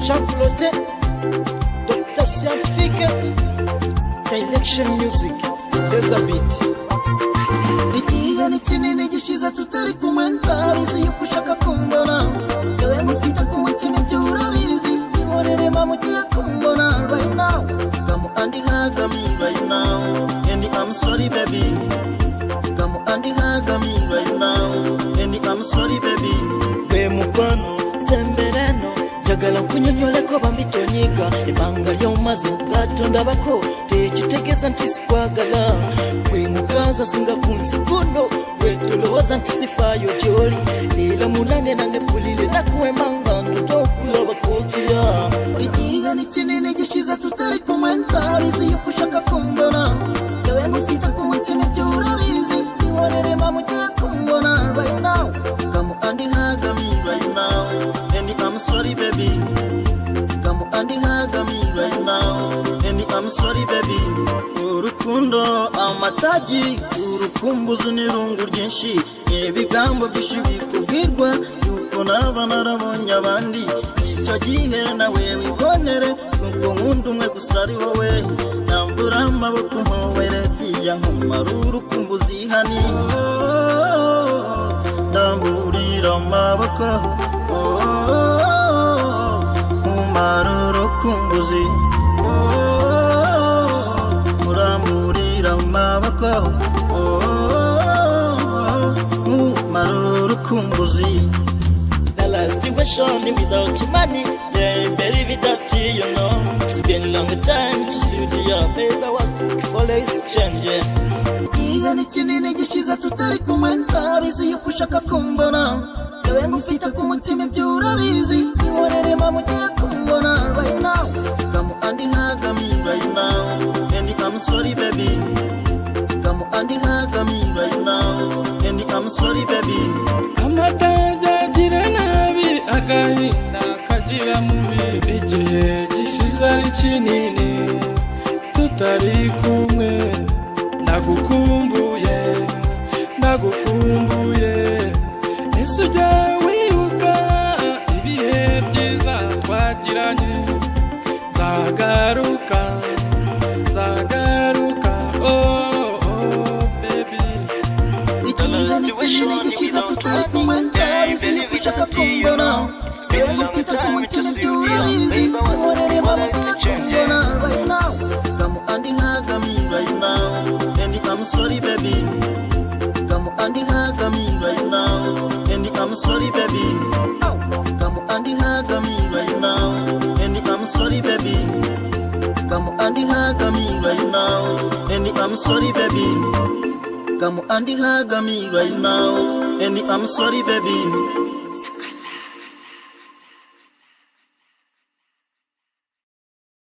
Champlote, Dr. Scientifique, Direction Music, there's a beat. Igihe ni kinini gishize tutari kumwe ndabizi yuko ushaka kumbona yewe ngufite ku mutima ibyo urabizi ihorere mama ugiye kumbona right now come and hug me right now and I'm sorry baby come and hug me right now and I'm sorry baby Be mukwano sembereno jagala kunyonyole ko bamitonyiga ibanga lyomaze gatonda bako tekitegeza ntisikwagala kwe mukaza singa kunsikuno wetoloza ntisifayo joli ila munange nange pulile nakuwemanga ndokulaba kotiya Igihe ni kinini gishize tutari kumwe ndabizi yuko ushaka kumbona yewe ngufite ku mutima ibyo urabizi ihorere mama ugiye kumbona right now come and hug me right now and I'm sorry baby come and hug me right now and I'm sorry baby urukundo amataji urukumbuzo n'irungu ryinshi ibigambo bishibikubwirwa yuko naba narabonye abandi icyo gihe nawe wibonere nuko nkunda umwe gusa ari wowe nambura amaboko mpoweretiya nkumara urukumbuzi hani ndamburira amaboko nkumara urukumbuzi muramburira amaboko nkumara urukumbuzi The last situation without money, yeah, baby, without you, you know. It's been a long time to see you, baby, I was looking for less change, yeah. Igihe ni kinini gishize tutari kumwe ndabizi yuko ushaka kumbona yewe ngufite ku mutima ibyo urabizi ihorere mama ugiye kumbona right now come and hug me right now and I'm sorry baby come and hug me right now and I'm sorry baby Amataja gira nabi agahinda kagira mubi igihe gishize ari kinini tutari kumwe nagukumbuye ese ujya wibuka ibihe byiza twagiranye nzagaruka oh baby Igihe ni kinini gishize tutari kumwe ndabizi yuko ushaka kumbona yewe ngufite ku mutima ibyo urabizi ihorere mama ugiye kumbona right now come and hug me right now and I'm sorry baby come and hug me right now and I'm sorry baby come and hug me right now and I'm sorry baby come and hug me right now and I'm sorry baby come and hug me right now and I'm sorry baby